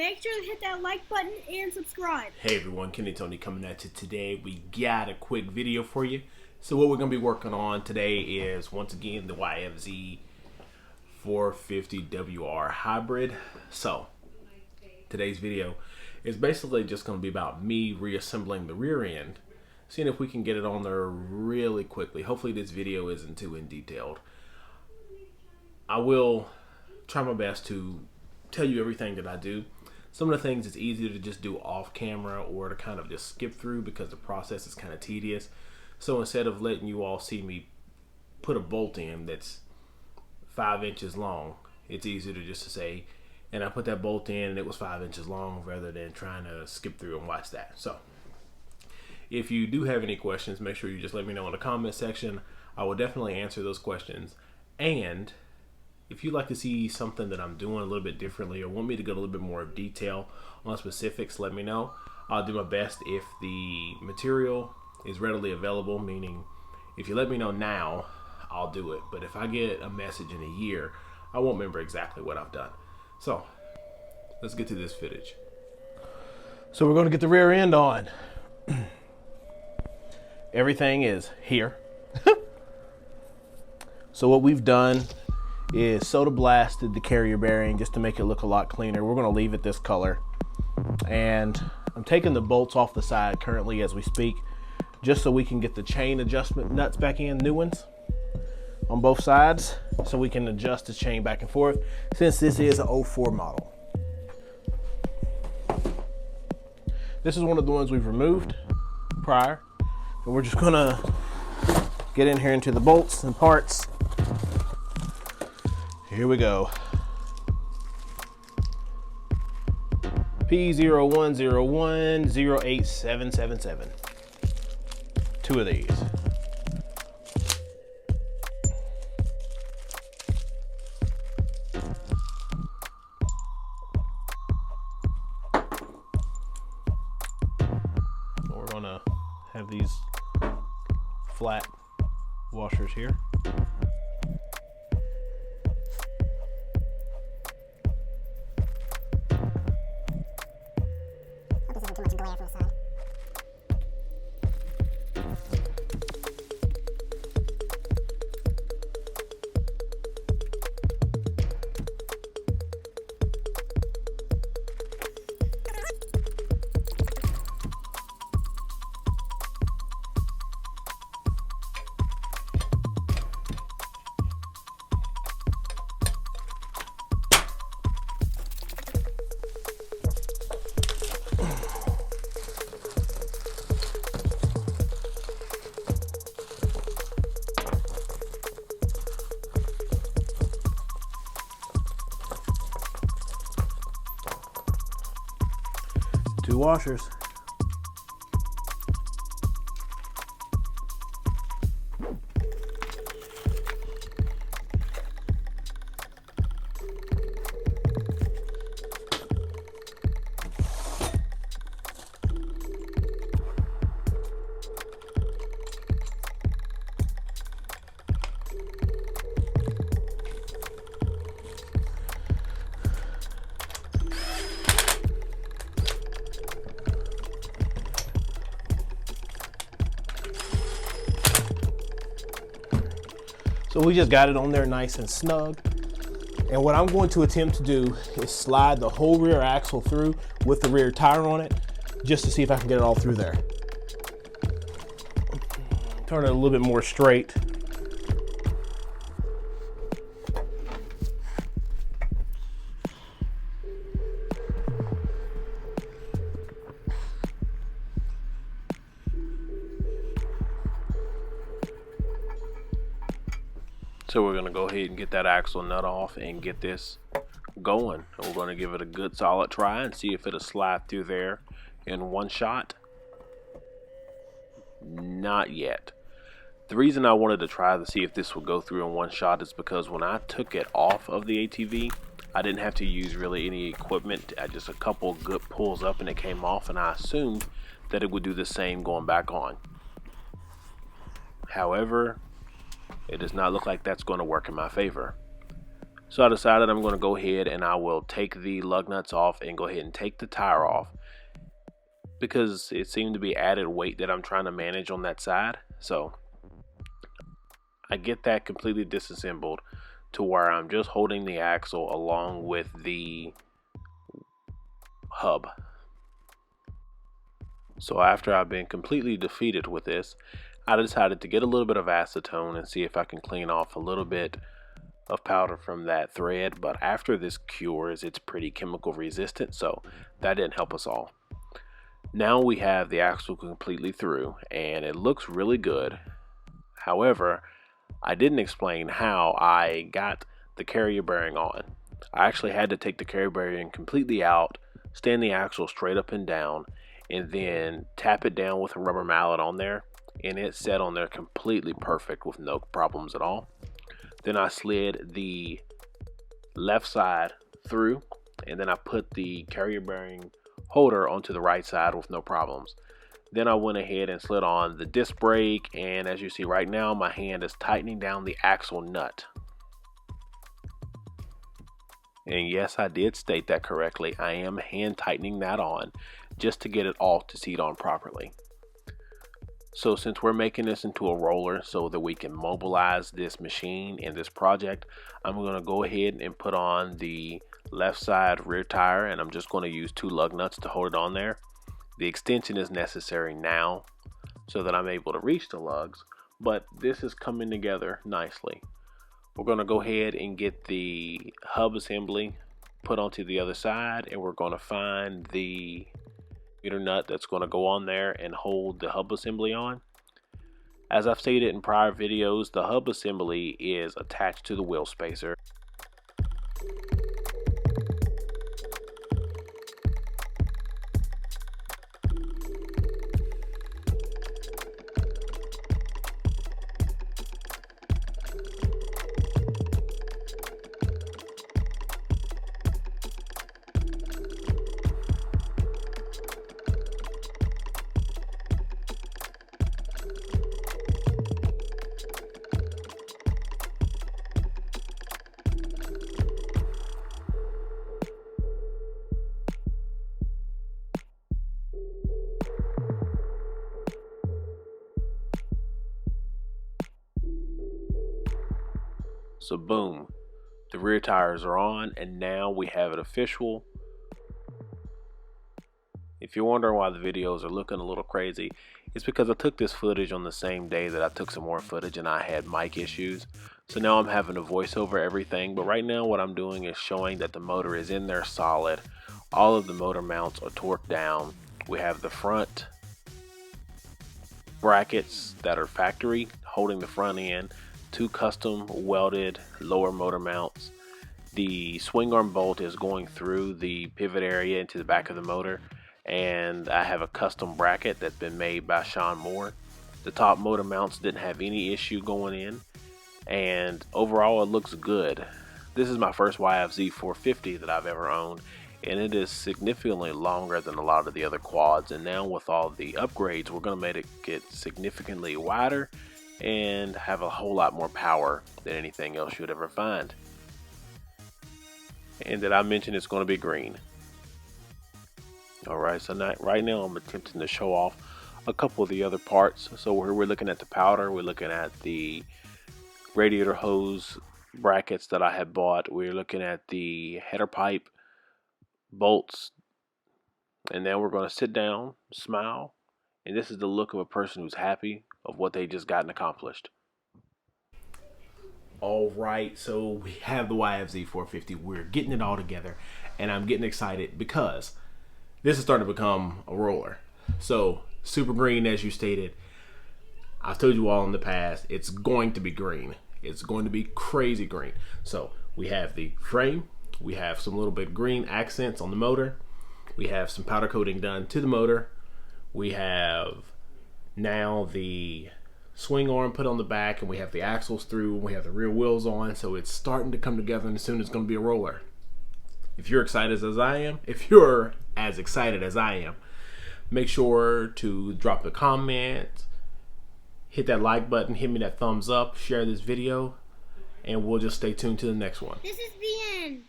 make sure to hit that like button and subscribe. Hey everyone, Kenny Tony coming at you today. We got a quick video for you. So what we're going to be working on today is, once again, the YFZ 450WR hybrid. So today's video is basically just going to be about me reassembling the rear end, seeing if we can get it on there really quickly. Hopefully this video isn't too in detailed. I will try my best to tell you everything that I do. Some of the things it's easier to just do off camera or to kind of just skip through because the process is kind of tedious. So instead of letting you all see me put a bolt in that's 5 inches long, it's easier to just to say, and I put that bolt in and it was 5 inches long, rather than trying to skip through and watch that. So if you do have any questions, make sure you just let me know in the comment section. I will definitely answer those questions. And if you'd like to see something that I'm doing a little bit differently or want me to go a little bit more detail on specifics, let me know. I'll do my best if the material is readily available, meaning if you let me know now, I'll do it. But if I get a message in a year, I won't remember exactly what I've done. So let's get to this footage. So we're going to get the rear end on. Everything is here. So what we've done is soda blasted the carrier bearing just to make it look a lot cleaner. We're going to leave it this color, and I'm taking the bolts off the side currently as we speak, just so we can get the chain adjustment nuts back in, new ones on both sides, so we can adjust the chain back and forth, since this is an 04 model. This is one of the ones we've removed prior, and we're just gonna get in here into the bolts and parts. Here we go. P0101-08777. Two of these. We're gonna have these flat washers here. Two washers. So we just got it on there nice and snug. And what I'm going to attempt to do is slide the whole rear axle through with the rear tire on it, just to see if I can get it all through there. Turn it a little bit more straight. So we're going to go ahead and get that axle nut off and get this going. And we're going to give it a good solid try and see if it'll slide through there in one shot. Not yet. The reason I wanted to try to see if this would go through in one shot is because when I took it off of the ATV, I didn't have to use really any equipment. I just a couple good pulls up and it came off, and I assumed that it would do the same going back on. However, it does not look like that's going to work in my favor. So I decided I'm going to go ahead and I will take the lug nuts off and go ahead and take the tire off, because it seemed to be added weight that I'm trying to manage on that side. So I get that completely disassembled to where I'm just holding the axle along with the hub. So after I've been completely defeated with this, I decided to get a little bit of acetone and see if I can clean off a little bit of powder from that thread. But after this cures, it's pretty chemical resistant, so that didn't help us all. Now we have the axle completely through and it looks really good. However, I didn't explain how I got the carrier bearing on. I actually had to take the carrier bearing completely out, stand the axle straight up and down, and then tap it down with a rubber mallet on there, and it set on there completely perfect with no problems at all. Then I slid the left side through, and then I put the carrier bearing holder onto the right side with no problems. Then I went ahead and slid on the disc brake, and as you see right now, my hand is tightening down the axle nut. And yes, I did state that correctly. I am hand tightening that on just to get it off to seat on properly. So since we're making this into a roller so that we can mobilize this machine and this project, I'm going to go ahead and put on the left side rear tire, and I'm just going to use 2 lug nuts to hold it on there. The extension is necessary now so that I'm able to reach the lugs, but this is coming together nicely. We're going to go ahead and get the hub assembly put onto the other side, and we're going to find the meter nut that's going to go on there and hold the hub assembly on. As I've stated in prior videos, the hub assembly is attached to the wheel spacer. So boom, the rear tires are on, and now we have it official. If you're wondering why the videos are looking a little crazy, it's because I took this footage on the same day that I took some more footage and I had mic issues. So now I'm having to voice over everything, but right now what I'm doing is showing that the motor is in there solid. All of the motor mounts are torqued down. We have the front brackets that are factory holding the front end, 2 custom welded lower motor mounts. The swing arm bolt is going through the pivot area into the back of the motor, and I have a custom bracket that's been made by Sean Moore. The top motor mounts didn't have any issue going in, and overall it looks good. This is my first YFZ 450 that I've ever owned, and it is significantly longer than a lot of the other quads. And now with all the upgrades, we're going to make it get significantly wider and have a whole lot more power than anything else you'd ever find. And that I mentioned it's going to be green. Alright, so right now I'm attempting to show off a couple of the other parts. So we're looking at the powder, we're looking at the radiator hose brackets that I had bought, we're looking at the header pipe bolts, and then we're going to sit down, smile, and this is the look of a person who's happy of what they just gotten accomplished. Alright, so we have the YFZ 450, we're getting it all together, and I'm getting excited because this is starting to become a roller. So super green, as you stated. I've told you all in the past, it's going to be green. It's going to be crazy green. So we have the frame, we have some little bit green accents on the motor, we have some powder coating done to the motor, we have now the swing arm put on the back, and we have the axles through, and we have the rear wheels on. So it's starting to come together, and soon it's going to be a roller. If you're excited as I am, if you're as excited as I am, make sure to drop a comment, hit that like button, hit me that thumbs up, share this video, and we'll just stay tuned to the next one. This is the end.